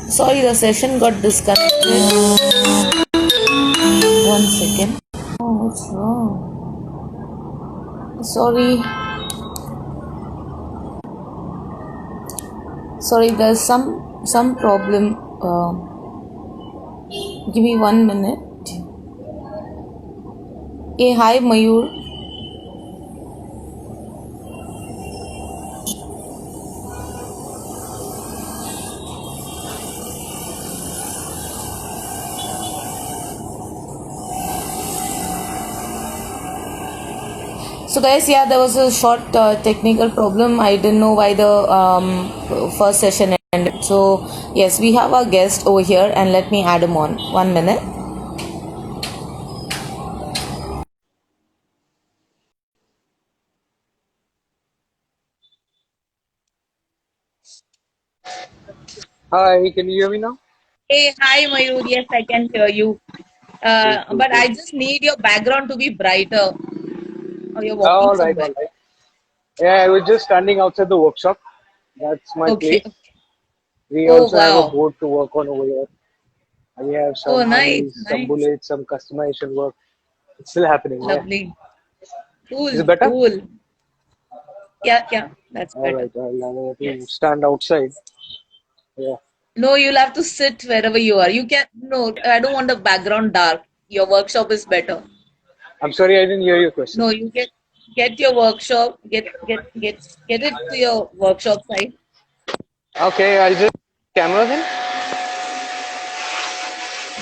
Sorry, the session got disconnected. One second. Oh, what's wrong? Sorry. Sorry, there's some problem. Give me 1 minute. Hey, hi, Mayur. So guys, yeah, there was a short technical problem. I didn't know why the first session ended. So yes, we have our guest over here, and let me add him on. 1 minute. Hi, can you hear me now? Hey, hi, Mayur. Yes, I can hear you. Cool, cool, But cool. I just need your background to be brighter. Or you're walking All right, somewhere. all right. Yeah, I was just standing outside the workshop. That's my Okay. place. We Oh, also have a wow. board to work on over here. We have Oh, some nice, REs, some nice. bullets, some customization work. It's still happening, yeah. Lovely. Is Cool, it better? cool. Yeah, yeah, that's All better. right, I'll have to Yes. stand outside. Yeah. No, you'll have to sit wherever you are. You can, no, I don't want the background dark. Your workshop is better. I'm sorry I didn't hear your question. No, you get your workshop, get it to your workshop side. Okay, I'll just camera then.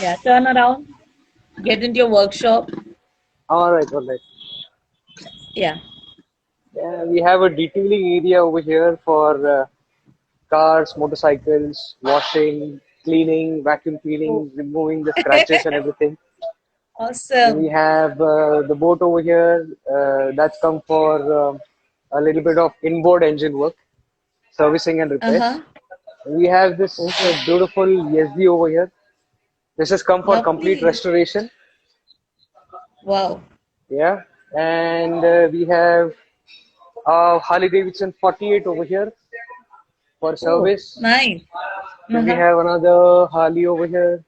Yeah, turn around, get into your workshop. All right, all right. Yeah. Yeah, we have a detailing area over here for cars, motorcycles, washing, cleaning, vacuum Oh. cleaning, removing the scratches and everything. Then we Awesome. have the boat over here. That's come for a little bit of inboard engine work, servicing and repairs. Uh-huh. We have this Okay. beautiful ESD over here. This has come for complete Lovely. restoration. Wow. Yeah. And we have Harley Davidson 48 over here for Oh, service. nice. Then we Uh-huh. have another Harley over here.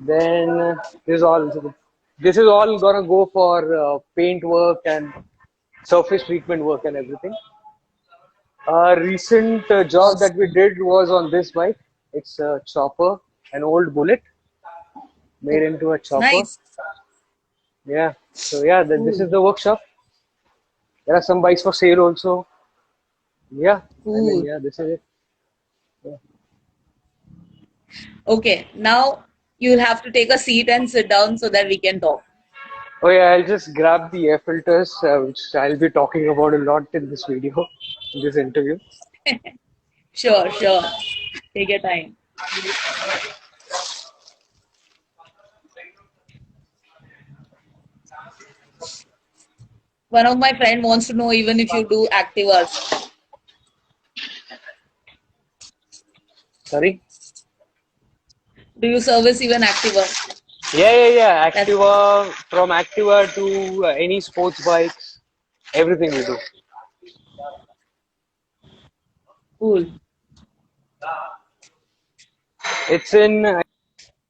Then this is all gonna go for paint work and surface treatment work and everything. A recent job that we Awesome. did was on this bike. It's a chopper, an old bullet made Oh, into a chopper. nice. Yeah. So yeah, this Cool. is the workshop. There are some bikes for sale also. Yeah. I mean, Cool. yeah, this is it. Yeah. Okay, now you'll have to take a seat and sit down so that we can talk. Oh yeah, I'll just grab the air filters, which I'll be talking about a lot in this video, in this interview. Sure, sure. Take your time. One of my friend wants to know even if you do activas. Sorry. Do you service even activas? Yeah, yeah, yeah. That's Activa, from Activa to any sports bikes, everything we do. cool. It's in. I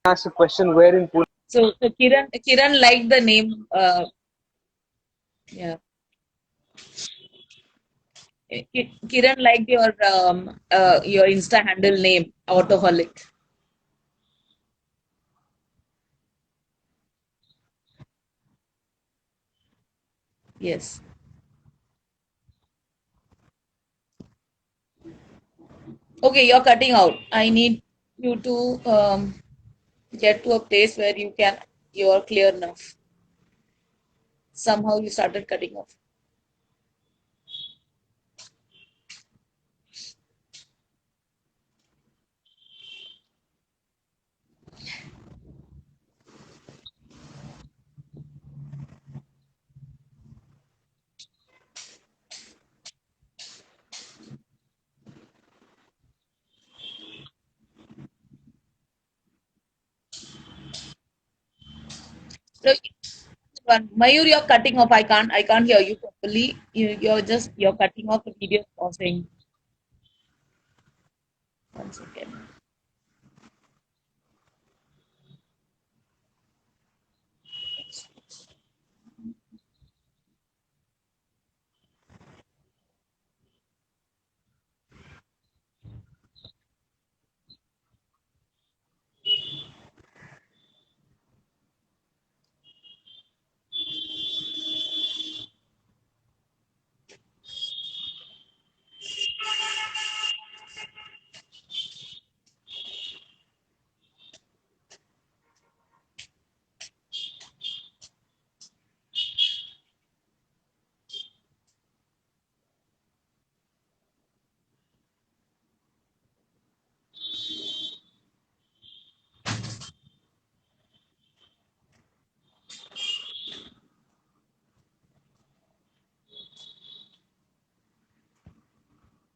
asked a question where in Pune. So Kiran liked the name. Yeah. Kiran liked your Insta handle name, Autoholic. Yes. Okay, you're cutting out. I need you to get to a place where you're clear enough. Somehow you started cutting off. So, Mayur, you're cutting off. I can't hear you properly. You're cutting off the video pausing. 1 second.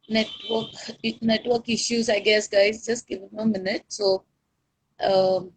network network issues, I guess, guys. Just give him a minute. So, um,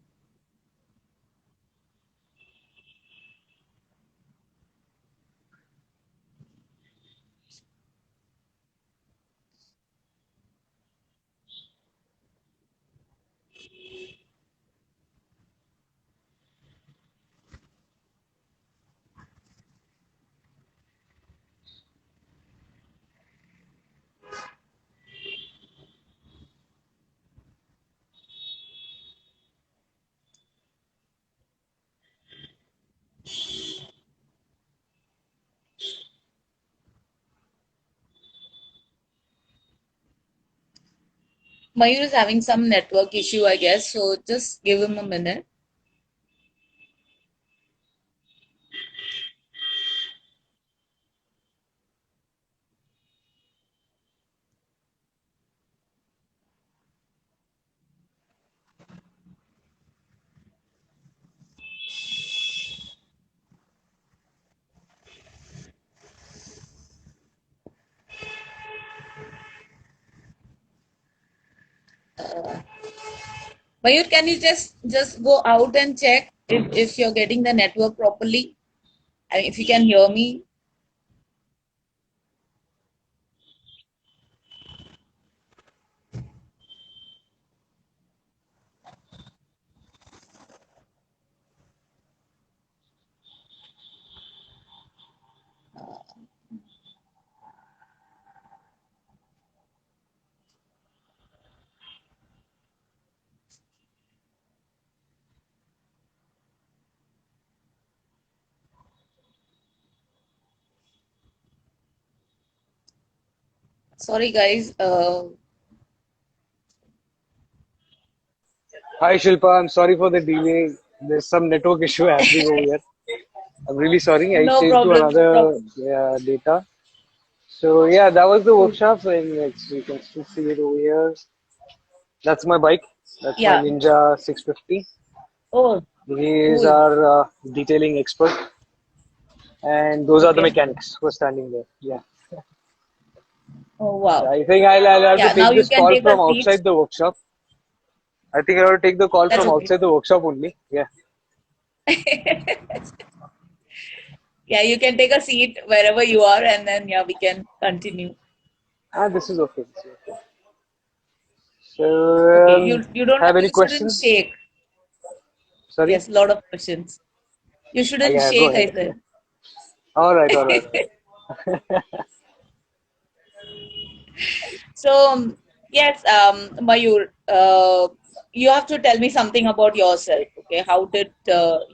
Mayur is having some network issue, I guess. So just give him a minute. Mayur, can you just go out and check if you're getting the network properly? I mean, if you can hear me. Sorry, guys. Hi Shilpa, I'm sorry for the delay. There's some network issue happening over here. I'm really sorry. I No changed to problem, no another problem. data. So yeah, that was the Oh, workshop, and you can still see it over here. That's my bike. That's my yeah. Ninja 650. Oh, He is cool. our detailing expert, and those are the Okay. mechanics who are standing there. Yeah. Oh, wow. I think I'll have to Yeah, now take you this can call take a from seat. outside the workshop. I think I'll take the call That's from okay. outside the workshop only. Yeah. Yeah, you can take a seat wherever you are, and then yeah, we can continue. Ah, this is okay. This is okay. So, Okay, you don't have any you shouldn't questions? shake. Sorry? Yes, lot of questions. You shouldn't Yeah, go shake, I ahead. said. All right, all right. So yes, Mayur, you have to tell me something about yourself. Okay, how did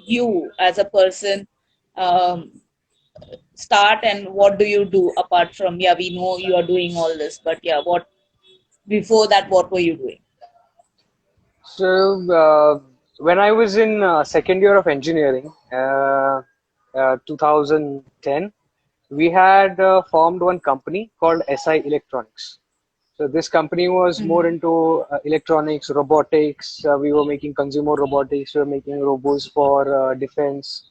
you, as a person, um, start, and what do you do apart from, yeah, we know you are doing all this, but yeah, what before that, what were you doing? So, when I was in second year of engineering, 2010, we had formed one company called SI Electronics. So this company was more Mm-hmm. into electronics, robotics. We were making consumer robotics. We were making robots for defense,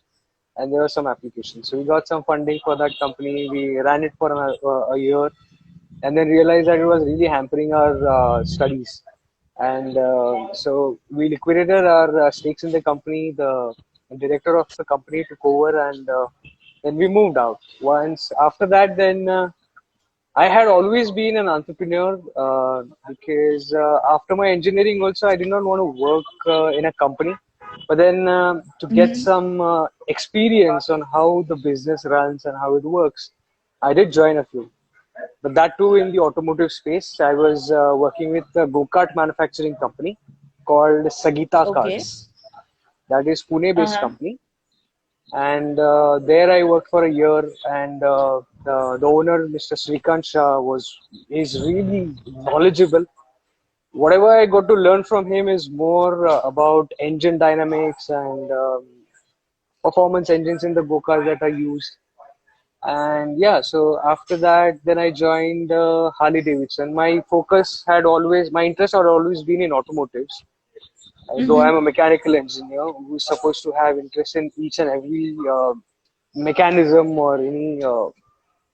and there were some applications. So we got some funding for that company. We ran it for a year, and then realized that it was really hampering our studies. And so we liquidated our stakes in the company. The director of the company took over, and then we moved out. Once after that, then I had always been an entrepreneur because after my engineering, also I did not want to work in a company. But then to get Mm-hmm. some experience on how the business runs and how it works, I did join a few. But that too in the automotive space. I was working with a go-kart manufacturing company called Sagita Okay. Karts. That is Pune-based Uh-huh. company, and there I worked for a year. And the owner, Mr. Srikant Shah, is really knowledgeable. Whatever I got to learn from him is more about engine dynamics and performance engines in the go-karts that are used. And yeah, so after that, then I joined Harley Davidson. My interest had always been in automotives. Though I'm Mm-hmm. a mechanical engineer who's supposed to have interest in each and every mechanism or any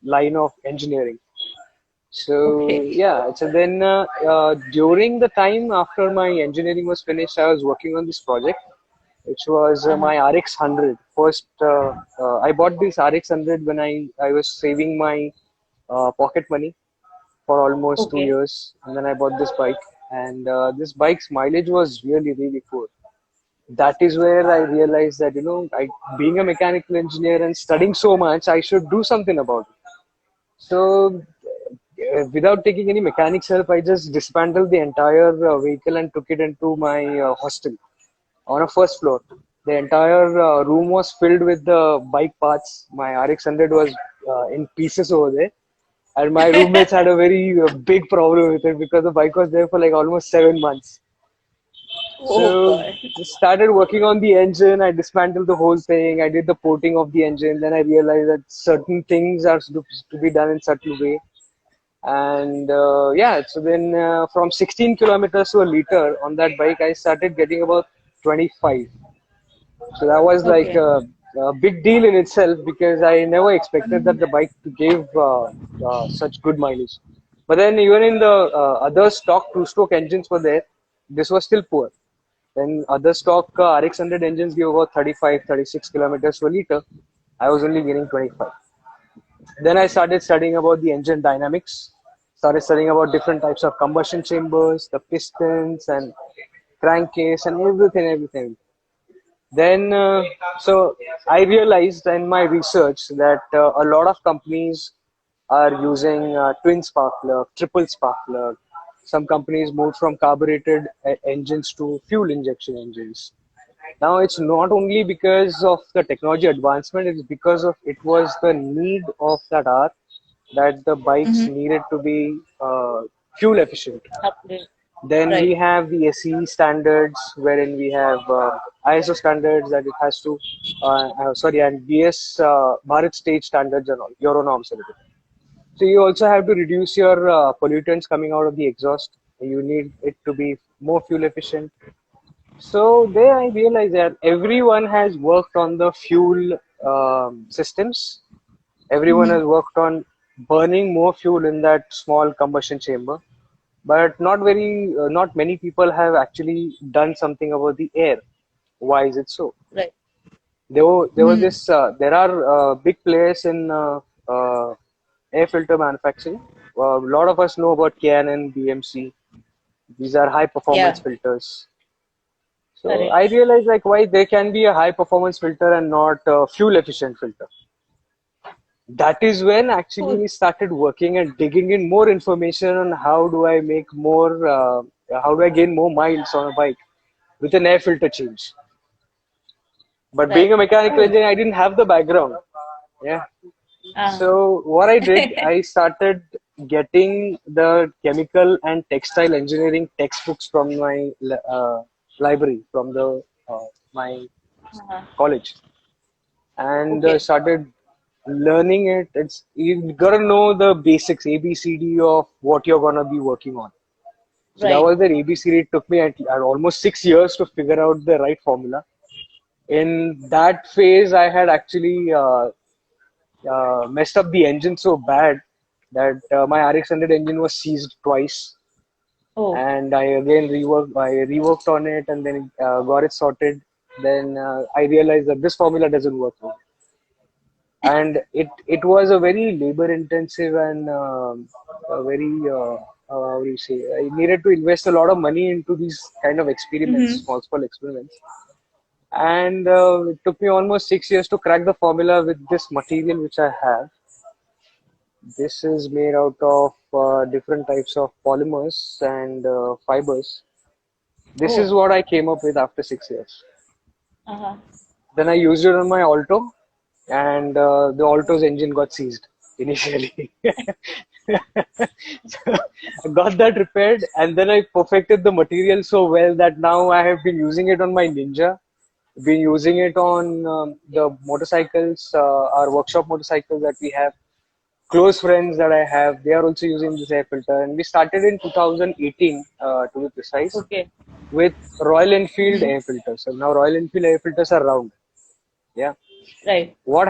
line of engineering. So Okay. yeah, so then during the time after my engineering was finished, I was working on this project, which was Uh-huh. my RX 100. First, I bought this RX 100 when I was saving my pocket money for almost two Okay. years, and then I bought this bike. And this bike's mileage was really really poor. That is where I realized that being a mechanical engineer and studying so much, I should do something about it. So, without taking any mechanics help, I just dismantled the entire vehicle and took it into my hostel on a first floor. The entire room was filled with the bike parts. My RX 100 was in pieces over there. And my roommates had a very big problem with it because the bike was there for like almost 7 months. Oh So God. just started working on the engine. I dismantled the whole thing. I did the porting of the engine. Then I realized that certain things are to be done in certain way. And yeah, so then from 16 kilometers to a liter on that bike, I started getting about 25. So that was like Okay. a big deal in itself because I never expected that the bike to give such good mileage. But then even in the other stock two-stroke engines were there, this was still poor. Then other stock RX 100 engines give about 35, 36 kilometers per liter. I was only getting 25. Then I started studying about the engine dynamics, started studying about different types of combustion chambers, the pistons and crankcase and everything. Then, so I realized in my research that a lot of companies are using twin spark plug, triple spark plug. Some companies moved from carbureted engines to fuel injection engines. Now it's not only because of the technology advancement, it's because of it was the need of that hour that the bikes Mm-hmm. needed to be fuel efficient. Upgrade. Then we Right. have the SE standards, wherein we have ISO standards that it has to, sorry, and BS Bharat stage standards and all, Euro norms and everything. So you also have to reduce your pollutants coming out of the exhaust. You need it to be more fuel efficient. So there I realized that everyone has worked on the fuel systems. Everyone Mm-hmm. has worked on burning more fuel in that small combustion chamber, but not many people have actually done something about the air. Why is it so? Right. There Mm-hmm. this there are big players in air filter manufacturing. A lot of us know about Canon, BMC. These are high performance Yeah. filters. So I Correct. realized like why there can be a high performance filter and not a fuel efficient filter. That is when actually Oh, we started working and digging in more information on how do I gain more miles on a bike with an air filter change. But being right. a mechanical Oh. engineer, I didn't have the background. Yeah. Uh-huh. So what I did, I started getting the chemical and textile engineering textbooks from my library, from the my Uh-huh. college, and Okay. started learning it. It's you gotta know the basics, ABCD of what you're gonna be working on. So that Right. was the ABCD. It took me at almost 6 years to figure out the right formula. In that phase, I had actually messed up the engine so bad that my RX 100 engine was seized twice, Oh. and I reworked on it, and then got it sorted. Then I realized that this formula doesn't work, and it was a very labor intensive and a very how do you say, I needed to invest a lot of money into these kind of experiments, Mm-hmm. small experiments, and it took me almost 6 years to crack the formula with this material which I have. This is made out of different types of polymers and fibers. This is Oh. what I came up with after 6 years. Uh-huh. Then I used it on my Alto, and the Alto's engine got seized initially. So I got that repaired, and then I perfected the material so well that now I have been using it on my Ninja. Been using it on the motorcycles, our workshop motorcycles that we have. Close friends that I have, they are also using this air filter, and we started in 2018, to be precise, Okay. with Royal Enfield Mm-hmm. air filters. So now Royal Enfield air filters are round. Yeah. Right. So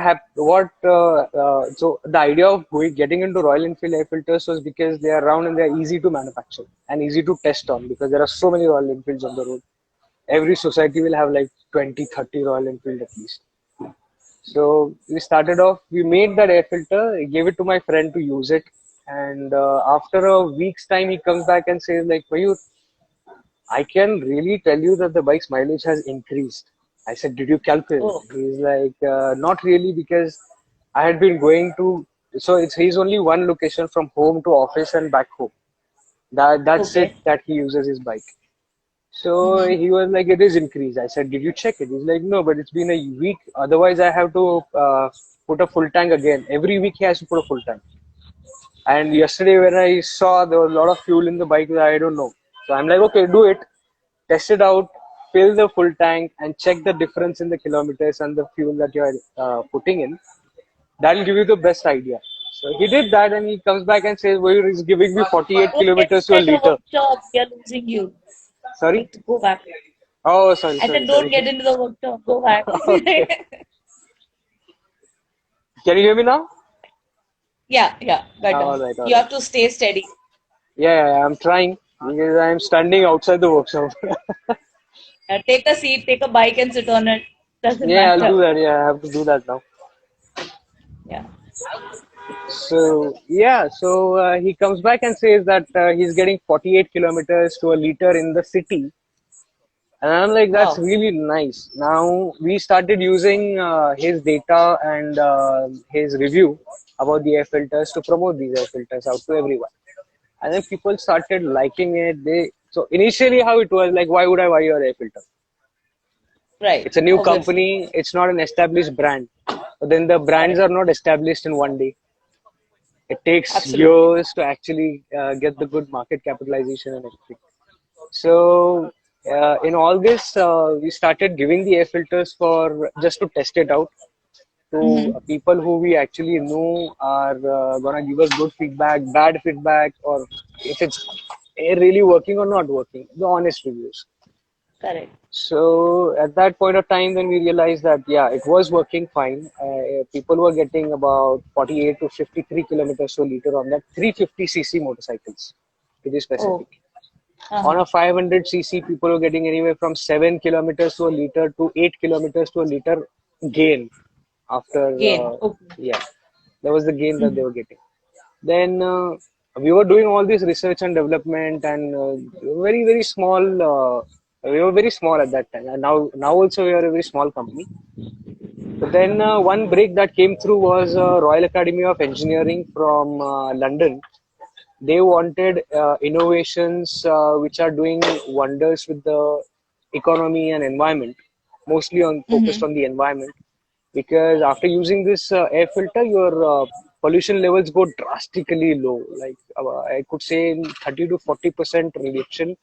the idea of getting into Royal Enfield air filters was because they are round and they are easy to manufacture and easy to test on because there are so many Royal Enfields on the road. Every society will have like 20, 30 Royal Enfield at least. So we started off, we made that air filter, gave it to my friend to use it. And after a week's time, he comes back and says, like, Mayur, I can really tell you that the bike's mileage has increased. I said, did you calculate? Oh, He's like, not really, because I had been going to, so he's only one location from home to office and back home. That's it okay. that he uses his bike. So Mm-hmm. he was like, it is increased. I said, did you check it? He's like, no, but it's been a week. Otherwise, I have to put a full tank again. Every week he has to put a full tank. And yesterday when I saw there was a lot of fuel in the bike, I don't know. So I'm like, okay, do it, test it out, fill the full tank, and check the difference in the kilometers and the fuel that you are putting in. That'll give you the best idea. So he did that, and he comes back and says, well, he's giving me 48 Don't get kilometers to a inside the liter. workshop. We are losing you. Sorry? Wait, go back. Oh, sorry, I sorry, said, don't sorry. get into the workshop. Go back. Okay. Can you hear me now? Yeah, yeah, better. All right, all You right. have to stay steady. Yeah, I'm trying because I'm standing outside the workshop. Take a seat, take a bike and sit on it. Doesn't Yeah, I'll do matter. that. Yeah, I have to do that now. Yeah. So he comes back and says that he's getting 48 kilometers to a liter in the city, and I'm like, that's Wow. really nice. Now we started using his data and his review about the air filters to promote these air filters out to everyone, and then people started liking it. So initially, how it was like, why would I buy your air filter? Right. It's a new Obviously. company. It's not an established brand. But then the brands Correct. are not established in one day. It takes Absolutely. years to actually get the good market capitalization and everything. So in all this, we started giving the air filters for just to test it out to Mm-hmm. people who we actually know are gonna give us good feedback, bad feedback, or if it's really working or not working. The honest reviews. Correct. So at that point of time, then we realized that yeah, it was working fine. People were getting about 48 to 53 kilometers per liter on that 350cc motorcycles, to be Oh. specific. On Uh-huh. a 500cc, people were getting anywhere from 7 kilometers to a liter to 8 kilometers to a liter gain after Gain. Okay. yeah, that was the gain that they Mm-hmm. were getting. Then we were doing all this research and development, and very very small. We were very small at that time, and now also we are a very small company. But then one break that came through was Royal Academy of Engineering from London. They wanted innovations which are doing wonders with the economy and environment, mostly on focused Mm-hmm. on the environment. Because after using this air filter, your pollution levels go drastically low. Like I could say, in 30 to 40% reduction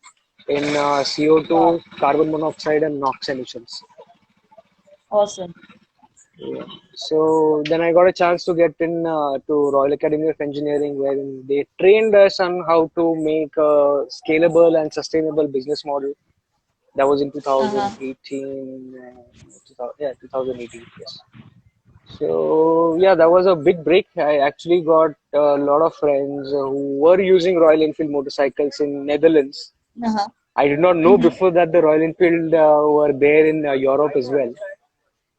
in Wow. CO2, carbon monoxide, and NOx emissions. Awesome. Yeah. So then I got a chance to get in to Royal Academy of Engineering, where they trained us on how to make a scalable and sustainable business model. That was in Uh-huh. 2018. 2000, yeah, 2018. Yes. So yeah, that was a big break. I actually got a lot of friends who were using Royal Enfield motorcycles in Netherlands. Uh-huh. I did not know Mm-hmm. before that the Royal Enfield were there in Europe as well,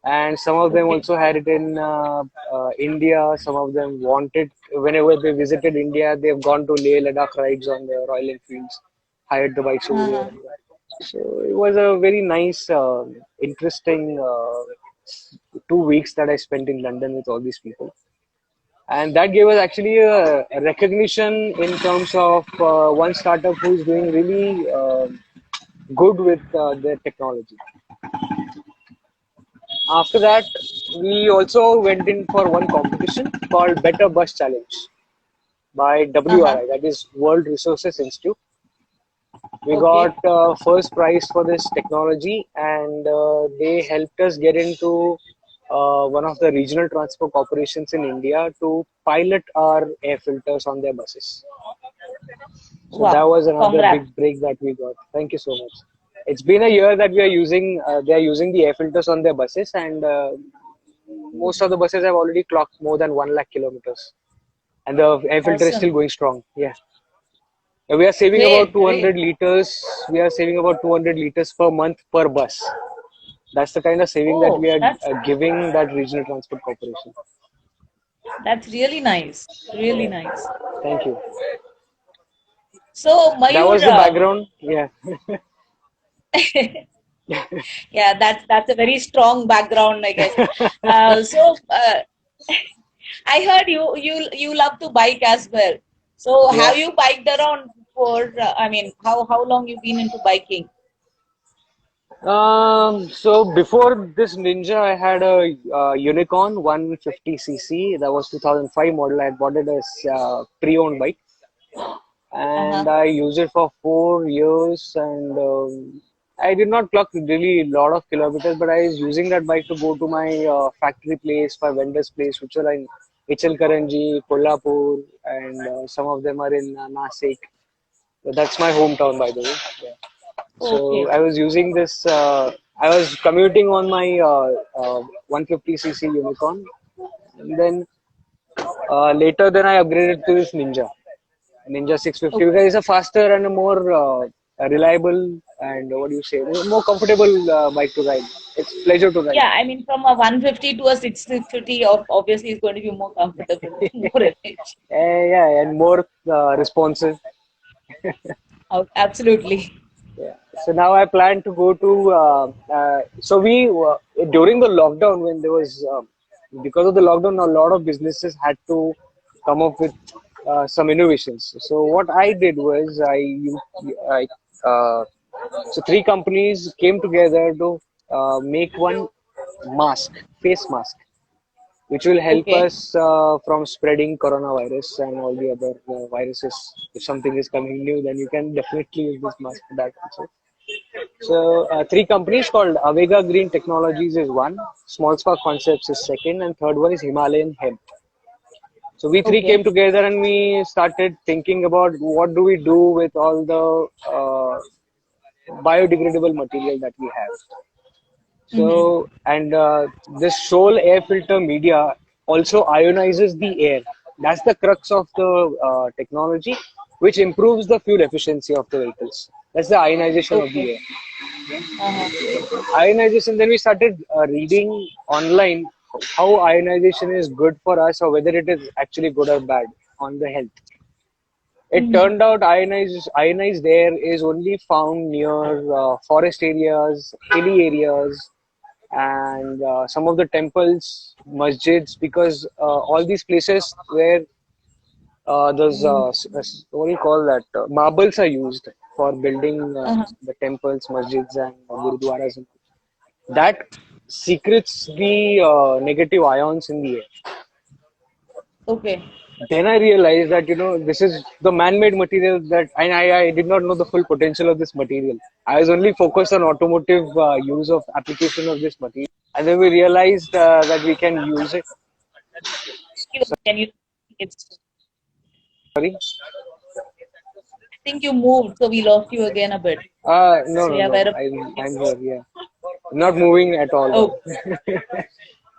and some of them Okay. also had it in India. Some of them wanted whenever they visited India, they've gone to Leh Ladakh rides on the Royal Enfields, hired the bikes over there. Uh-huh. So it was a very nice, interesting 2 weeks that I spent in London with all these people, and that gave us actually a recognition in terms of one startup who is doing really good with their technology. After that, we also went in for one competition called Better Bus Challenge by Uh-huh. WRI, that is World Resources Institute. We got Okay. first prize for this technology, and they helped us get into one of the regional transport corporations in India to pilot our air filters on their buses. So that Wow. was another Congrats. big break that we got. Thank you so much. It's been a year that we are using. They are using the air filters on their buses, and most of the buses have already clocked more than 1 lakh kilometers, and the air filter is still Awesome. going strong. Yeah. We are saving about Great, great. 200 liters. We are saving about 200 liters per month per bus. That's the kind of saving that Oh, we are giving that regional transport corporation. that's really nice. Really nice. Thank you. So, That Mayur, was the background. Yeah. yeah, that's a very strong background, I guess. So, I heard you love to bike as well. So, Yeah. have you biked around for? I mean, how long you been into biking? So before this Ninja, I had a Unicorn 150cc. That was 2005 model. I had bought it as pre-owned bike, and Uh-huh. I used it for 4 years. And I did not clock really a lot of kilometers, but I was using that bike to go to my factory place, my vendor's place, which are in Ichalkaranji, Kolhapur, and some of them are in Nasik. So that's my hometown, by the way. Yeah. So Okay. I was using this. I was commuting on my 150cc Unicorn, and then later, then I upgraded to this Ninja 650 Okay. because it's a faster and a more reliable and what do you say, more comfortable bike to ride. It's pleasure to ride. Yeah, I mean, from a 150 to a 650, obviously, is going to be more comfortable, more efficient. Yeah, and more responsive. Absolutely. Yeah. So now I plan to go to. So we during the lockdown when there was because of the lockdown, a lot of businesses had to come up with some innovations. So what I did was I so three companies came together to make one mask, face mask, which will help Okay. us from spreading coronavirus and all the other viruses. If something is coming new, then you can definitely use this mask for that also. So, three companies called Avega Green Technologies is one, Small Spark Concepts is second, and third one is Himalayan Hemp. So, we three came Okay. together and we started thinking about what do we do with all the biodegradable material that we have. Mm-hmm. So, and this Shoal air filter media also ionizes the air. That's the crux of the technology, which improves the fuel efficiency of the vehicles. That's the ionization of Okay. the air. Uh-huh. Ionization, then we started reading online how ionization is good for us or whether it is actually good or bad on the health. It Mm-hmm. turned out ionized air is only found near forest areas, hilly areas, and some of the temples, masjids, because all these places where those what do you call that? Marbles are used for building Uh-huh. the temples, masjids, and gurudwaras. That secretes the negative ions in the air. Okay. Then I realized that this is the man-made material that, and I did not know the full potential of this material. I was only focused on automotive use of application of this material, and then we realized that we can use it. Excuse me, can you? It's. Sorry. I think you moved, so we lost you again a bit. No, So no, yeah, no. where? I'm here. Yeah, not moving at all. Oh,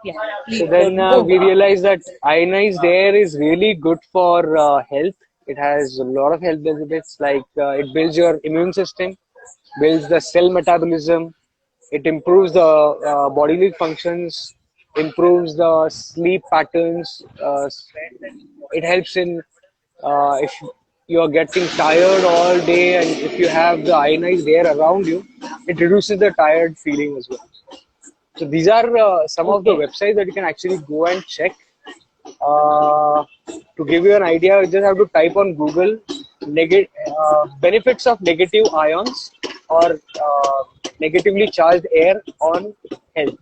yeah. So Please then don't move. we realized that ionized air is really good for health. It has a lot of health benefits, like it builds your immune system, builds the cell metabolism, it improves the bodily functions, improves the sleep patterns. It helps in if you are getting tired all day and if you have the ionized air around you, it reduces the tired feeling as well. So these are some of the Okay. websites that you can actually go and check. To give you an idea, you just have to type on Google benefits of negative ions or negatively charged air on health.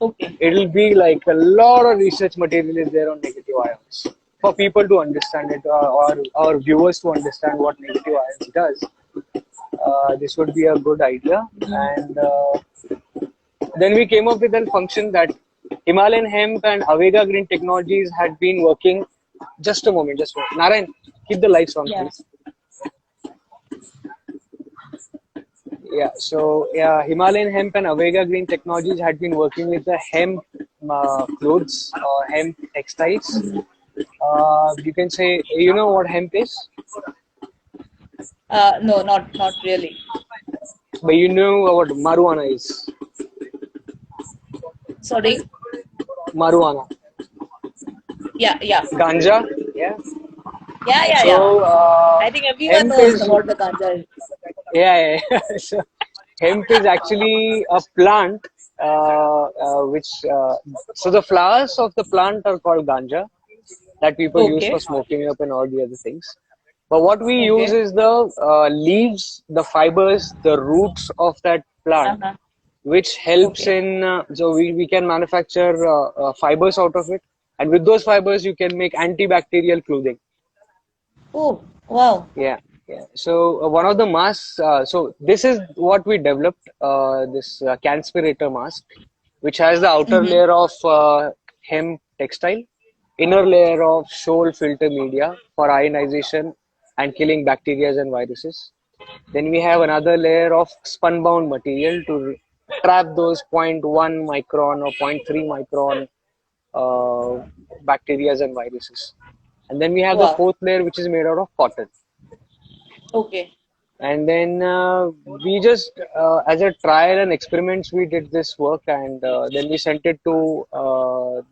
Okay. It'll be like a lot of research material is there on negative ions for people to understand it or our viewers to understand what negative ions does. This would be a good idea. Mm. And then we came up with a function that Himalayan Hemp and Avega Green Technologies had been working. Just a moment, just a moment. Narayan, keep the lights on, Yeah. please. yeah, so yeah, Himalayan hemp and Avega Green Technologies had been working with the hemp clothes or hemp textiles. You can say, you know what hemp is, No, not really. but you know what marijuana is. Sorry. Marijuana, Yeah, yeah, ganja, yeah. yeah, yeah, yeah. So I think everyone hemp knows is, about the ganja. yeah. So hemp is actually a plant which so the flowers of the plant are called ganja that people use for Okay, smoking up and all the other things. But what we use okay. is the leaves, the fibers, the roots of that plant, Uh-huh. which helps Okay. in so we can manufacture fibers out of it, and with those fibers you can make antibacterial clothing. Oh, wow. Yeah, yeah. So one of the masks. So this is what we developed. This Canspirator mask, which has the outer Mm-hmm. layer of hemp textile, inner layer of shoal filter media for ionization and killing bacteria and viruses. Then we have another layer of spunbound material to trap those zero point 0.1 micron or zero point 0.3 micron bacteria and viruses. And then we have the Wow. fourth layer, which is made out of cotton. Okay. And then we just as a trial and experiments we did this work, and then we sent it to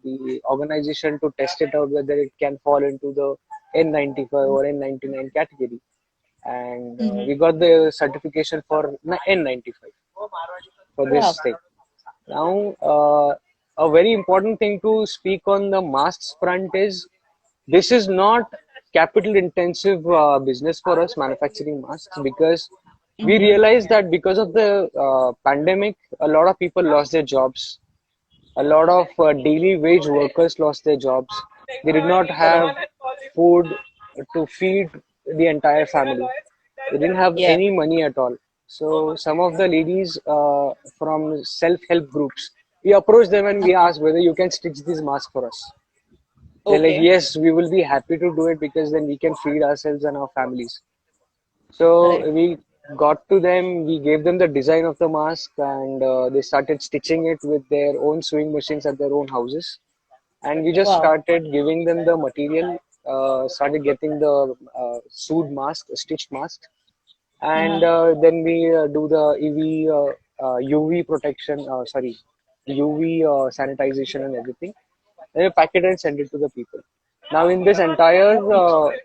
the organization to test it out whether it can fall into the N95 or N99 category, and Mm-hmm. we got the certification for N95 for Wow. this thing. Now a very important thing to speak on the masks front is this is not capital intensive business for us manufacturing masks, because we Mm-hmm. realized that because of the pandemic, a lot of people lost their jobs. A lot of daily wage workers lost their jobs. They did not Correct. have food to feed the entire family. They didn't have Yeah. any money at all. So some of the ladies from self-help groups, we approached them and we Uh-huh. asked whether you can stitch this mask for us. They're like, Okay. yes, we will be happy to do it because then we can feed ourselves and our families. So Correct. we got to them, we gave them the design of the mask, and they started stitching it with their own sewing machines at their own houses. And we just Wow. started giving them the material, started getting the sewed mask, stitched mask, and Uh-huh. then we do the UV protection, sorry, UV sanitization and everything. Then we pack it and send it to the people. Now, in this entire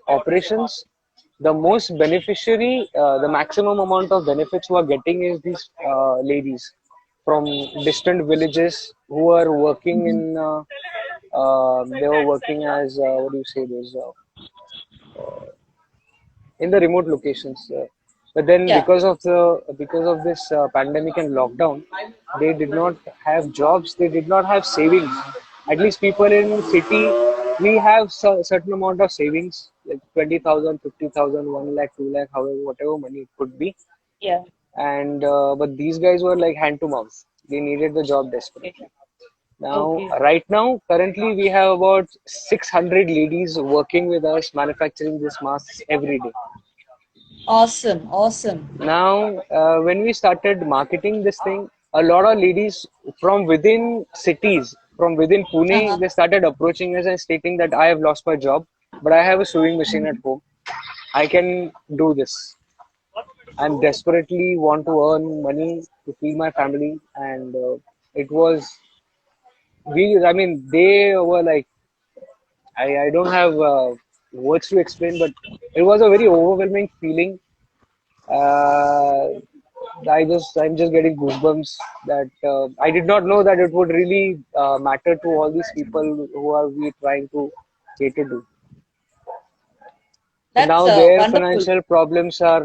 operations, the most beneficiary, the maximum amount of benefits who are getting is these ladies from distant villages who are working Mm-hmm. in. They were working as what do you say? Those in the remote locations. But then Yeah. because of this pandemic and lockdown, they did not have jobs. They did not have savings. At least people in city, we have certain amount of savings, like 20,000, 50,000, 1 lakh, 2 lakh, however, whatever money it could be. Yeah. And but these guys were like hand to mouth. They needed the job Okay. desperately. Now, Okay. right now, currently we have about 600 ladies working with us manufacturing these masks every day. Awesome. Awesome. Now, when we started marketing this thing, a lot of ladies from within cities, from within Uh-huh. Pune, they started approaching us and stating that I have lost my job, but I have a sewing machine at Mhm. home. I can do this. I'm desperately want to earn money to feed my family, and it was I mean, they were like, I don't have words to explain, but it was a very overwhelming feeling. Uh, I'm just getting goosebumps that I did not know that it would really matter to all these people who are we trying to cater to. So That's now their wonderful. financial problems are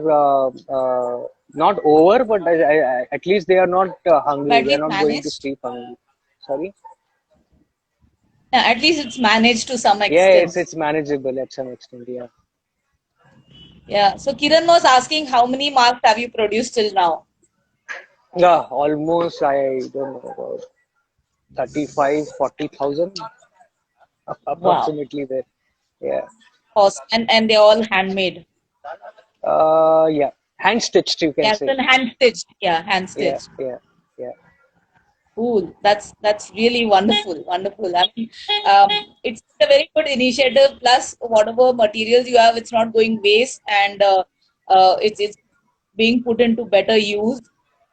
not over, but at least they are not hungry. At They are least not going to managed. sleep hungry. Sorry. Yeah, at least it's managed to some Yeah, extent. it's manageable at some extent. Yeah. Yeah. So Kiran was asking how many marks have you produced till now? Yeah, almost I don't know about 35, 40,000 Wow. approximately there. Yeah. Awesome. And they're all handmade. Yeah. hand stitched, you can Yeah, it's say. an hand stitched. Yeah, hand Yeah, stitched. yeah, yeah. Cool. That's really wonderful. Wonderful. I mean, um, it's a very good initiative. Plus, whatever materials you have, it's not going waste, and it's being put into better use.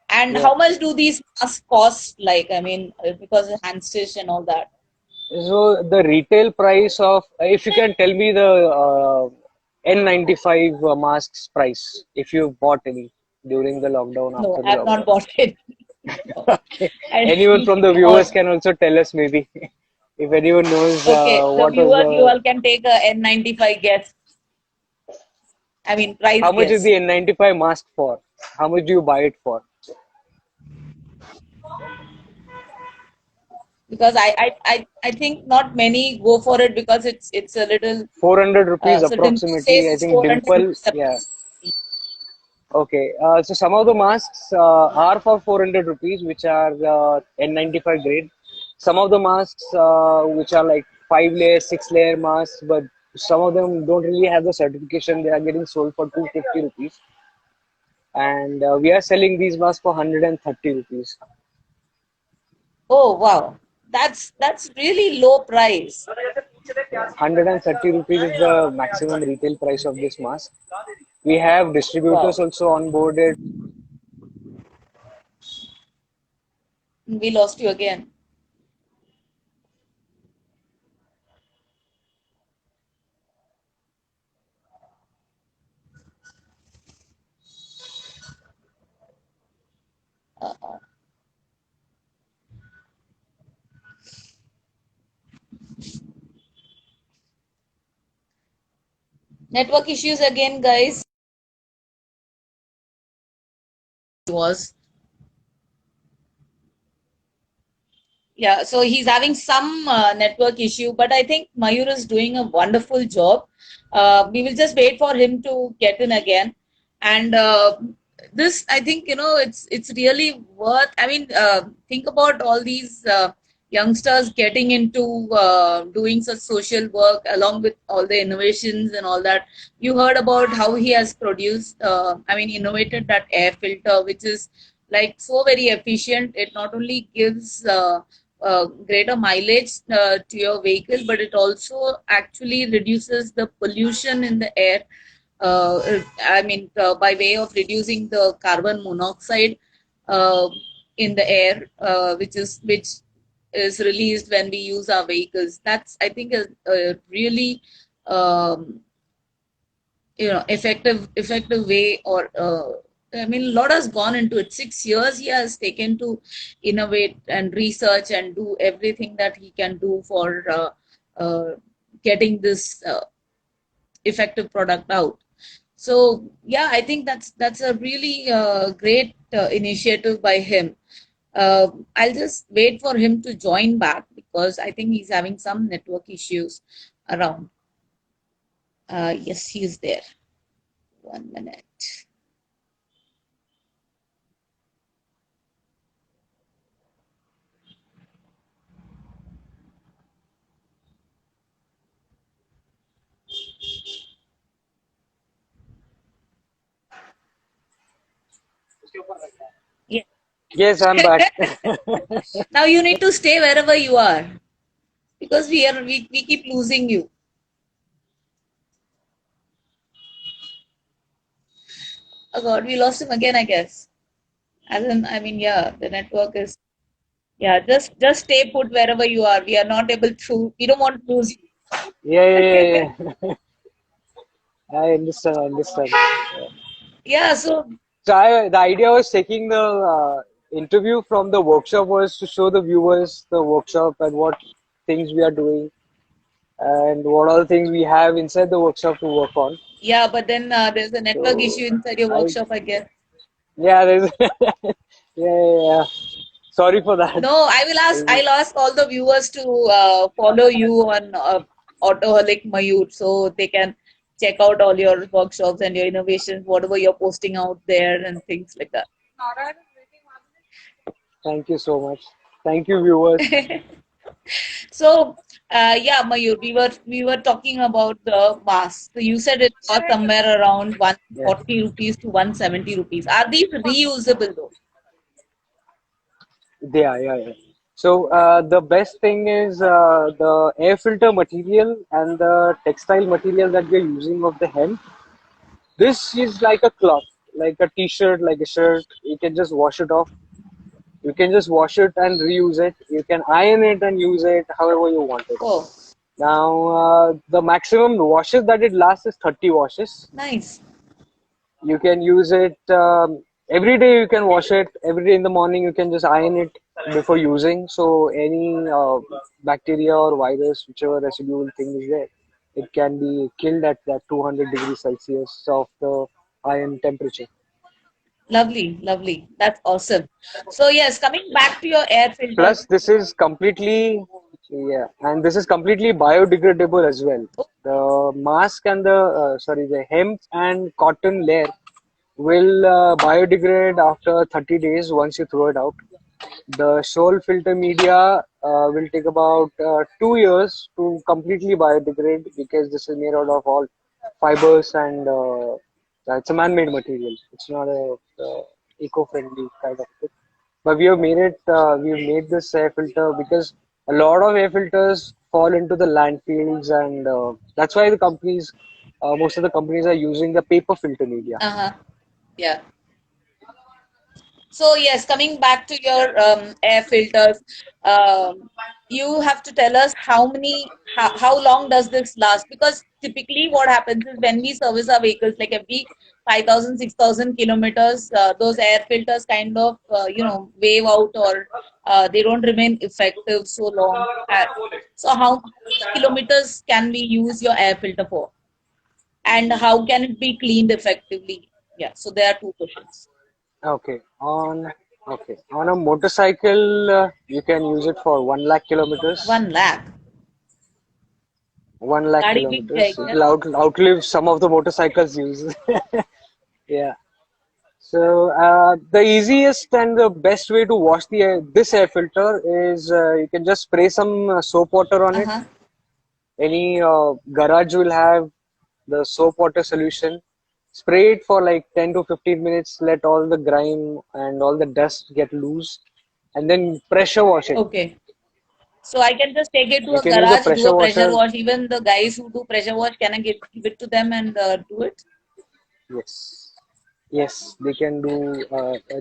And Yeah. how much do these masks cost? Like, I mean, because of hand stitch and all that. So the retail price of, if you can tell me the N95 masks price, if you bought any during the lockdown, No, after the I have not lockdown. bought it. No. Okay. I, Anyone from the viewers or can also tell us maybe if anyone knows okay, the what was viewer, you the, all can take a N95 guess. I mean, price how much is guess. the N95 mask for? How much do you buy it for? Because I think not many go for it because it's a little 400 rupees so Dimple approximately. says I it's think 400 Dimple, rupees. yeah. Okay, so some of the masks are for 400 rupees, which are N95 grade. Some of the masks, which are like 5 layer, 6 layer masks, but some of them don't really have the certification. They are getting sold for 250 rupees. And we are selling these masks for 130 rupees. Oh wow, that's really low price. 130 rupees is the maximum retail price of this mask. We have distributors Wow, also onboarded. we lost you again. Uh, network issues again, guys. Was Yeah, so he's having some network issue, but I think Mayur is doing a wonderful job. We will just wait for him to get in again. And this, I think, it's really worth. I mean, think about all these youngsters getting into doing such social work along with all the innovations and all that. You heard about how he has produced, I mean, innovated that air filter, which is like so very efficient. It not only gives greater mileage to your vehicle, but it also actually reduces the pollution in the air. I mean, by way of reducing the carbon monoxide uh, in the air, which is released when we use our vehicles. That's, I think, a really um, effective way. Or I mean, a lot has gone into it. 6 years he has taken to innovate and research and do everything that he can do for uh, getting this effective product out. So yeah, I think that's a really great initiative by him. I'll just wait for him to join back because I think he's having some network issues around. Yes, he's there. 1 minute. Yeah. Yes, I'm back. Now you need to stay wherever you are because we keep losing you. Oh God, we lost him again, I guess. As in, I mean, yeah, the network is, yeah. Just stay put wherever you are. We are not able to. We don't want to lose you. Yeah, yeah, yeah, yeah. I understand, I understand. Yeah. So So the idea was taking the interview from the workshop was to show the viewers the workshop and what things we are doing and what all things we have inside the workshop to work on. yeah, but then there's a network So issue inside your I, workshop, I guess. yeah, there's, yeah, yeah, yeah. Sorry for that. No, I will ask. I'll ask all the viewers to follow you on Autoholic Mayur, so they can check out all your workshops and your innovations, whatever you're posting out there, and things like Thank you so much. Thank you, viewers. that. So, Yeah, Mayur, we were talking about the mask. So you said it cost somewhere around Yeah, 140 rupees to 170 rupees. Are these reusable though? yeah. So the best thing is the air filter material and the textile material that we're using of the hemp. This is like a cloth, like a t-shirt, like a shirt. You can just wash it off. You can just wash it and reuse it. You can iron it and use it however you want it. Oh, Now, the maximum washes that it lasts is 30 washes. nice. You can use it every day. You can wash it every day in the morning. You can just iron it before using. So any bacteria or virus, whichever residual thing is there, it can be killed at that 200 degrees Celsius of the iron temperature. Lovely, lovely. That's awesome. So yes, coming back to your air filters. Plus, this is completely, yeah, and this is completely biodegradable as well. Oh, The mask and the hemp and cotton layer will biodegrade after 30 days once you throw it out. The sole filter media will take about 2 years to completely biodegrade because this is made out of all fibers and it's a man-made material. It's not a eco-friendly kind of thing. But we have made it. We've made this air filter because a lot of air filters fall into the landfills, and that's why most of the companies are using the paper filter media. uh-huh. Yeah. So yes, coming back to your air filters, you have to tell us how long does this last? Because typically what happens is when we service our vehicles, like every 5,000, 6,000 kilometers, those air filters kind of, wave out or they don't remain effective so long. So how many kilometers can we use your air filter for? And how can it be cleaned effectively? Yeah, so there are two questions. Okay, on a motorcycle, you can use it for 1 lakh kilometers. 1 lakh. 1 lakh गाड़ी बिक kilometers. जाएगी It यार. will outlive some of the motorcycles use. Yeah. So the easiest and the best way to wash this air filter is you can just spray some soap water on it. Uh-huh. Any garage will have the soap water solution. Spray it for like 10 to 15 minutes. Let all the grime and all the dust get loose, and then pressure wash it. Okay. So I can just take it to You a can use a garage, do pressure a pressure washer. wash. Even the guys who do pressure wash, can I give it to them and do it? Yes, yes, they can do.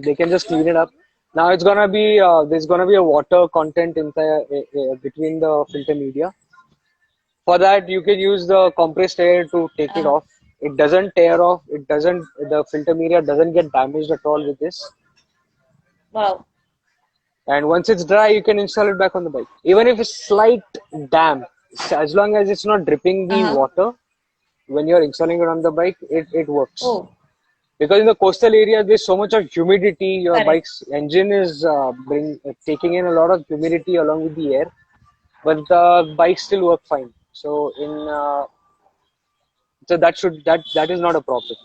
They can just clean it up. Now it's gonna be there's gonna be a water content in between the filter media. For that, you can use the compressed air to take it Uh, off. It doesn't tear off. It doesn't. The filter media doesn't get damaged at all with this. wow. And once it's dry, you can install it back on the bike. Even if it's slight damp, as long as it's not dripping the Uh-huh. water when you're installing it on the bike, it works. Oh, Because in the coastal area there's so much of humidity, your correct. bike's engine is taking in a lot of humidity along with the air, but the bikes still work fine. So in that is not a problem.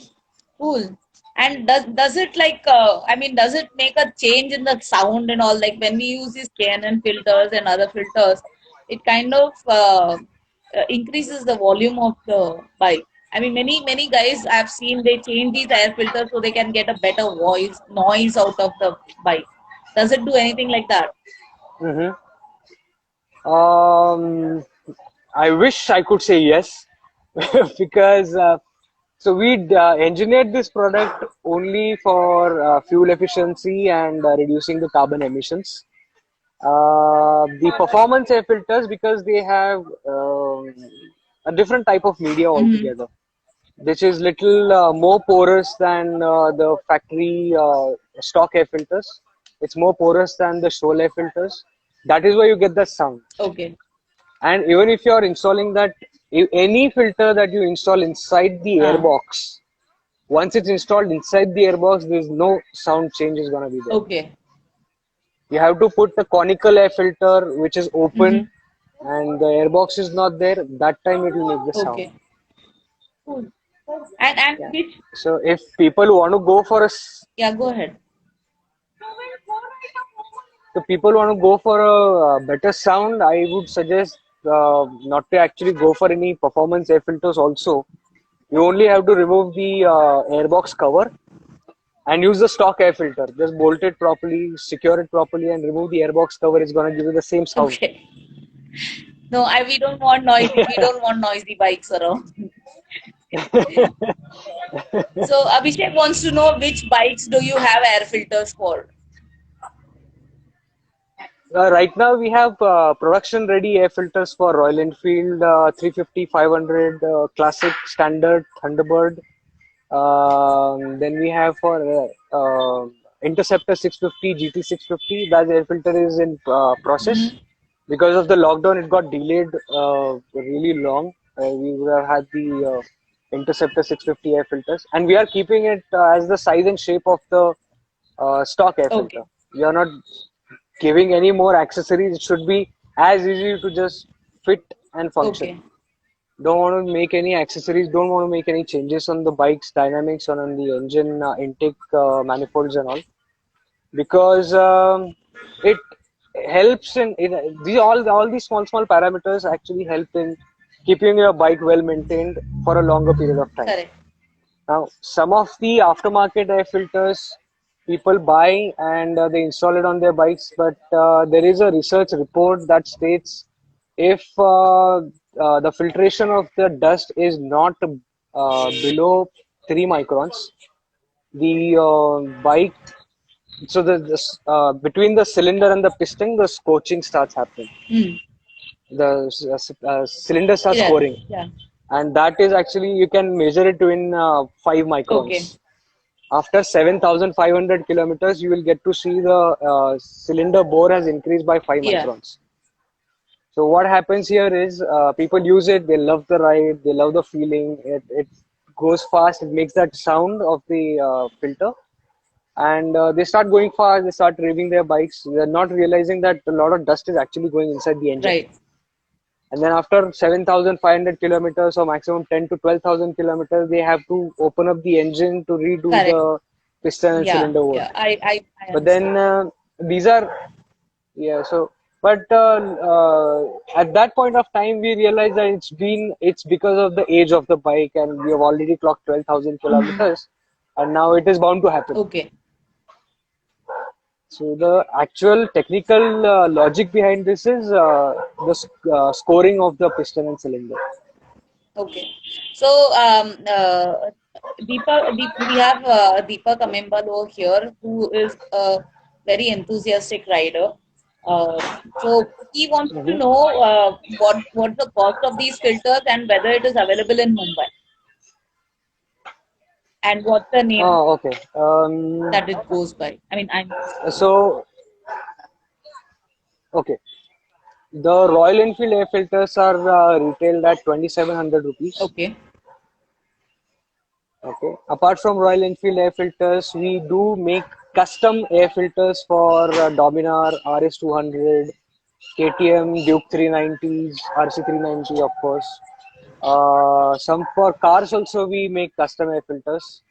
Cool. And does it like does it make a change in the sound and all? Like when we use these Canon filters and other filters, it kind of increases the volume of the bike. I mean, many guys I've seen they change these air filters so they can get a better voice noise out of the bike. Does it do anything like that? Hmm. um, I wish I could say yes, because so we engineered this product only for fuel efficiency and reducing the carbon emissions. The performance air filters, because they have a different type of media Mm-hmm. altogether, which is little more porous than the factory stock air filters. It's more porous than the Shoal air filters. That is why you get the sound. Okay. And even if you are installing that, any filter that you install inside the Uh, airbox, once it's installed inside the airbox, there's no sound change is gonna be there. okay. You have to put the conical air filter which is Mm-hmm. open and the airbox is not there. That time it will make the sound. Okay. Cool. And Yeah. which So if people want to go for yeah, go ahead. so people want to go for a better sound, I would suggest not to actually go for any performance air filters also, you only have to remove the airbox cover and use the stock air filter. Just bolt it properly, secure it properly, and remove the airbox cover. It's gonna give you the same sound. Okay. No, we don't want noisy. We don't want noisy bikes around. So Abhishek wants to know which bikes do you have air filters for? Right now, we have production ready air filters for Royal Enfield 350, 500, Classic, Standard, Thunderbird. Then we have for Interceptor 650, GT 650. That air filter is in process. Mm-hmm. Because of the lockdown, it got delayed really long. We would have had the Interceptor 650 air filters, and we are keeping it as the size and shape of the stock air filter. Okay. We are not giving any more accessories. It should be as easy to just fit and function. Okay. Don't want to make any accessories. Don't want to make any changes on the bike's dynamics or on the engine intake manifolds and all, because it helps in all these small parameters actually help in keeping your bike well maintained for a longer period of time. Correct. Now, some of the aftermarket air filters people buy and they install it on their bikes, but there is a research report that states if the filtration of the dust is not below 3 microns, the bike, so between the cylinder and the piston, the scorching starts happening. Hmm. The cylinder starts Yeah. scoring, Yeah. and that is actually you can measure it in 5 Okay. microns. After 7,500 kilometers, you will get to see the cylinder bore has increased by 5 Yeah. microns. So what happens here is people use it, they love the ride, they love the feeling. It goes fast, it makes that sound of the filter, and they start going fast. They start revving their bikes. They're not realizing that a lot of dust is actually going inside the engine. Right. And then after 7,500 kilometers or maximum 10 to 12,000 kilometers, they have to open up the engine to redo Correct. the piston and Yeah. cylinder work. Yeah. I But understand. then these are, yeah, so, but at that point of time, we realized that it's because of the age of the bike, and we have already clocked 12,000 Mm-hmm. kilometers, and now it is bound to happen. Okay. So the actual technical logic behind this is scoring of the piston and cylinder. Okay. So, we have Deepak Amembal over here, who is a very enthusiastic rider. So he wants to Hmm. know what's the cost of these filters and whether it is available in Mumbai, and what's the name Oh, okay. that it goes by. I mean, I'm So, okay. The Royal Enfield air filters are retailed at 2,700 rupees. okay. Okay. Apart from Royal Enfield air filters, we do make custom air filters for Dominar, RS 200, KTM, Duke 390s, RC 390, of course. Some for cars also we make custom air filters.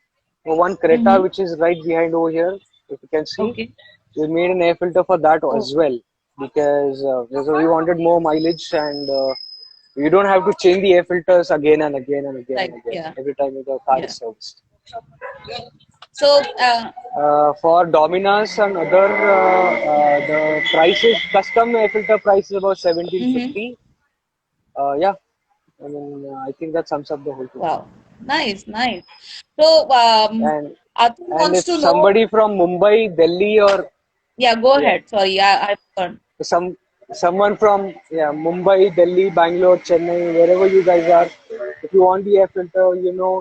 For one Creta, Mm-hmm. which is right behind over here, if you can see, Okay. we made an air filter for that Oh, as well, because we wanted more mileage, and you don't have to change the air filters again and again and again and right. again Yeah. every time the car Yeah. is serviced. So, For Dominas and other, the prices, custom air filter price is about mm-hmm. 1750. Yeah, I mean, I think that sums up the whole thing. Wow. Nice. Nice. So, And Atul and wants if to know. somebody from Mumbai, Delhi, or Yeah. Go yeah, ahead. Sorry. I heard. some someone from Mumbai, Delhi, Bangalore, Chennai, wherever you guys are, if you want the air filter,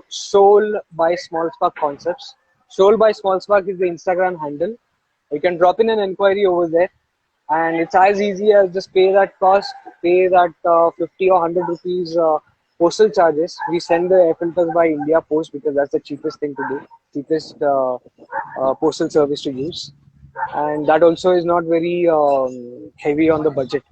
Soul by Small Spark Concepts. Soul by Small Spark is the Instagram handle. You can drop in an inquiry over there, and it's as easy as just pay that cost, pay that 50 or 100 rupees postal charges. We send the air filters by India Post because that's the cheapest thing to do, cheapest postal service to use, and that also is not very heavy on the budget.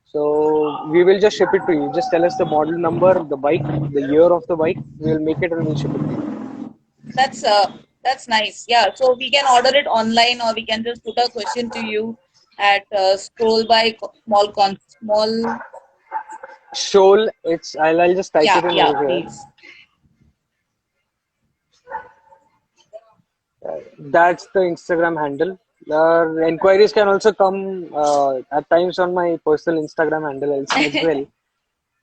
So we will just ship it to you. Just tell us the model number, the bike, the year of the bike. We will make it and we'll ship it to you. That's uh that's nice. Yeah, so we can order it online, or we can just put a question to you at scroll by small Shoal. I'll just type Yeah, it in yeah, over here. please. That's the Instagram handle. Inquiries can also come at times on my personal Instagram handle as well,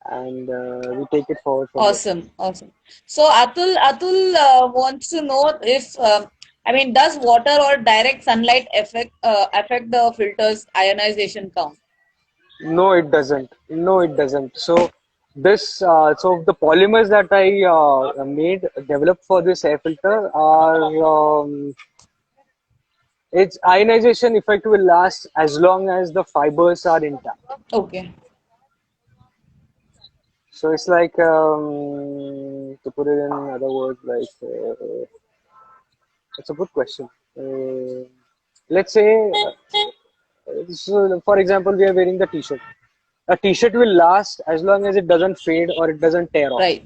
and we take it forward from there. Awesome, awesome. So Atul wants to know if I mean, does water or direct sunlight affect the filter's ionization count? No, it doesn't. No, it doesn't. So the polymers that I developed for this air filter are its ionization effect will last as long as the fibers are intact. Okay, So it's like to put it in other words, like it's a good question. Let's say, so for example, we are wearing the t-shirt. A t-shirt will last as long as it doesn't fade or it doesn't tear off. right.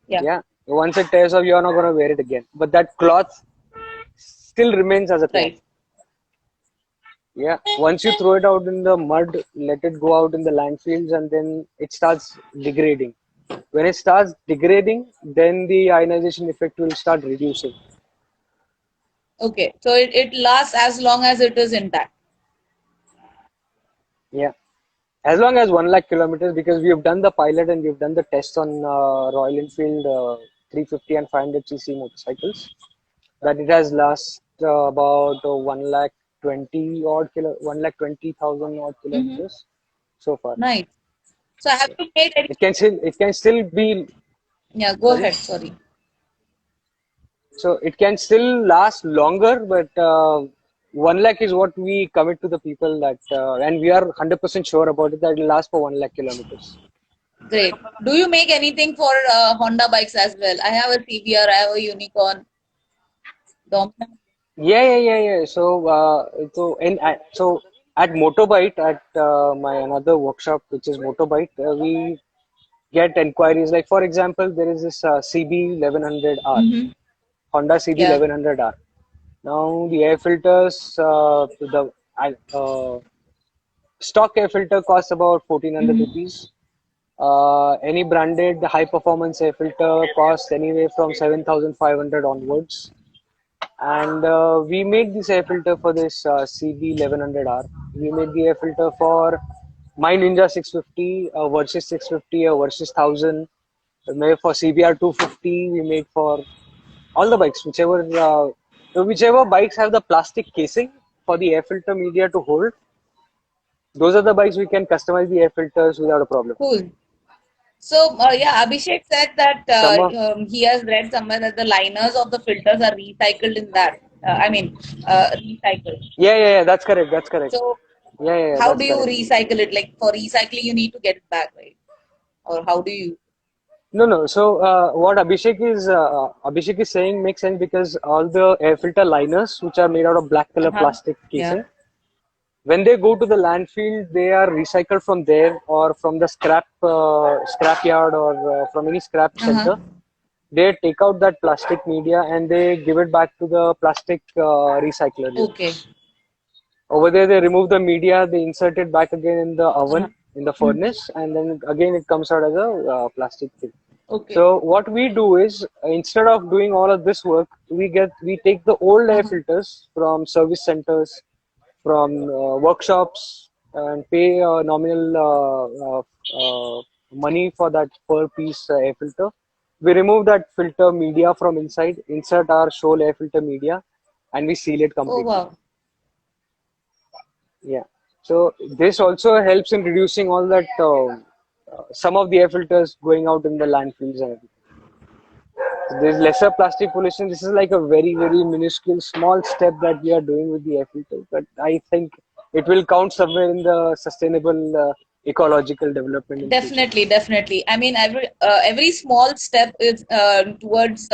Yeah, Yeah. Once it tears off, you're not going to wear it again. But that cloth still remains as a cloth. right. Yeah. Once you throw it out in the mud, let it go out in the landfills, and then it starts degrading. When it starts degrading, then the ionization effect will start reducing. Okay, so it lasts as long as it is intact. Yeah. As long as 1 lakh kilometers, because we have done the pilot and we've done the test on Royal Enfield 350 and 500 cc motorcycles, that it has last about 1 lakh 20 odd Mm-hmm. kilometers so far. Nice. So have Yeah. you made any? It can still be, Yeah, go sorry. ahead. Sorry. So it can still last longer, but 1 lakh is what we commit to the people that, and we are 100% sure about it that it will last for 1 lakh kilometers. Great. Do you make anything for Honda bikes as well? I have a CBR, I have a Unicorn, Dominant. Yeah, yeah, yeah, yeah. So at Motorbite, at my another workshop, which is Motorbite, we get inquiries. Like for example, there is this CB 1100R, Mm-hmm. Honda CB Yeah. 1100R. Now the air filters, the stock air filter costs about 1400 Mm-hmm. rupees. Any branded high performance air filter costs anywhere from 7500 onwards. And we made this air filter for this CB 1100R. We made the air filter for my Ninja 650, versus 650, versus 1000. We made for CBR 250. We made for all the bikes, whichever bikes have the plastic casing for the air filter media to hold. Those are the bikes we can customize the air filters without a problem. Cool. So, yeah, Abhishek said that Some of he has read somewhere that the liners of the filters are recycled in that. I mean, recycled. Yeah, yeah, yeah, that's correct. That's correct. So, Yeah, yeah, yeah, how that's do you correct. recycle it? Like for recycling, you need to get it back, right? Or how do you? No, no. So what Abhishek is saying makes sense because all the air filter liners, which are made out of black color Uh-huh. plastic Yeah. casing, when they go to the landfill, they are recycled from there or from the scrap yard or from any scrap Uh-huh. center. They take out that plastic media and they give it back to the plastic recycler Okay. units. Over there, they remove the media, they insert it back again in the Uh-huh. oven, in the Mhm. furnace, and then again it comes out as a plastic thing. Okay. So what we do is instead of doing all of this work, we take the old air Uh-huh. filters from service centers, from workshops, and pay a nominal money for that per piece air filter. We remove that filter media from inside, insert our Shoal air filter media, and we seal it Oh completely. wow. Yeah. So this also helps in reducing all that some of the air filters going out in the landfills and everything. So there's lesser plastic pollution. This is like a very, very minuscule, small step that we are doing with the air filter, but I think it will count somewhere in the sustainable ecological development in future. Definitely, definitely. I mean, every small step is towards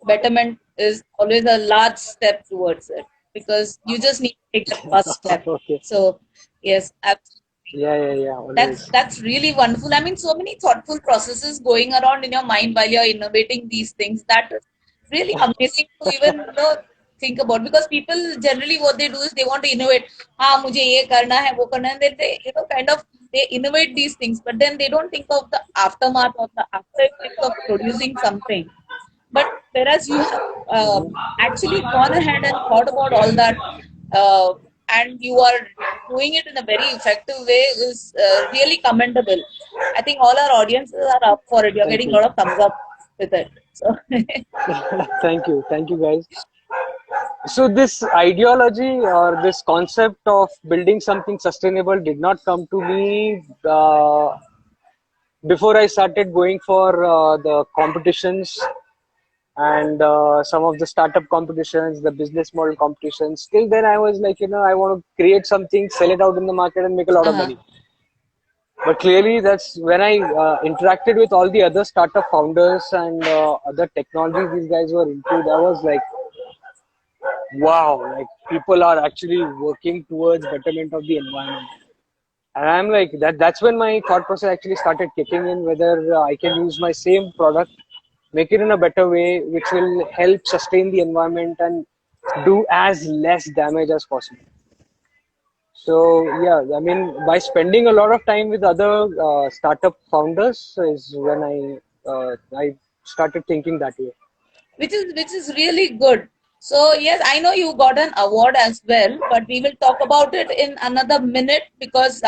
betterment is always a large step towards it because you just need to take that first step. Okay. So, yes, absolutely. Yeah, yeah, yeah. That's Always. that's really wonderful. I mean, so many thoughtful processes going around in your mind while you're innovating these things. That is really amazing to even know. think about, because people generally what they do is they want to innovate. हाँ मुझे ये करना है वो करना है, they you know kind of they innovate these things, but then they don't think of the aftermath or the after effects of producing something. But whereas you have actually gone ahead and thought about all that, uh, and you are doing it in a very effective way, is really commendable. I think all our audiences are up for it. You're Thank getting a you. lot of thumbs up with it. So Thank you guys. So this ideology or this concept of building something sustainable did not come to me before I started going for the competitions and some of the startup competitions, the business model competitions. Till then, I was like, I want to create something, sell it out in the market, and make a lot of uh-huh. money. But clearly, that's when I interacted with all the other startup founders and other technologies these guys were into. That was like, wow, like people are actually working towards betterment of the environment. And I'm like, that's when my thought process actually started kicking in, whether I can use my same product, make it in a better way, which will help sustain the environment and do as less damage as possible. So yeah, I mean, by spending a lot of time with other startup founders is when I started thinking that way. Which is really good. So yes, I know you got an award as well, but we will talk about it in another minute, because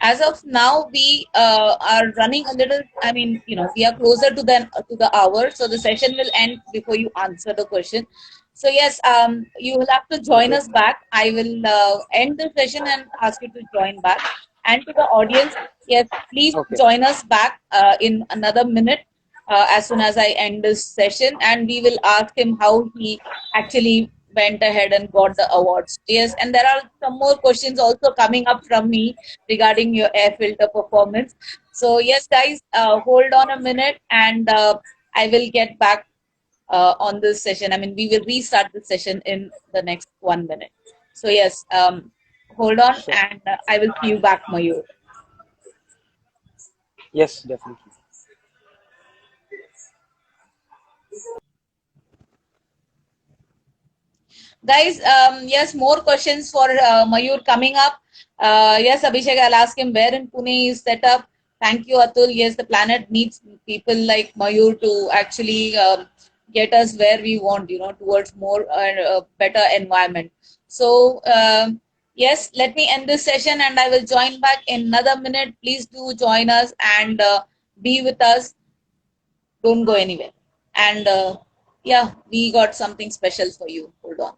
as of now we are running a little. I mean, we are closer to the hour, so the session will end before you answer the question. So yes, you will have to join Okay. us back. I will end the session and ask you to join back. And to the audience, yes, please Okay. join us back in another minute, as soon as I end this session, and we will ask him how he actually went ahead and got the awards. Yes, and there are some more questions also coming up from me regarding your air filter performance. So, yes, guys, hold on a minute, and I will get back on this session. I mean, we will restart the session in the next 1 minute. So, yes, hold on, Sure. and I will see you back, Mayur. Yes, definitely. Guys, yes, more questions for Mayur coming up. Yes, Abhishek, I'll ask him where in Pune is set up. Thank you, Atul. Yes, the planet needs people like Mayur to actually get us where we want, towards more better environment. So, yes, let me end this session and I will join back in another minute. Please do join us and be with us. Don't go anywhere. And yeah, we got something special for you. Hold on.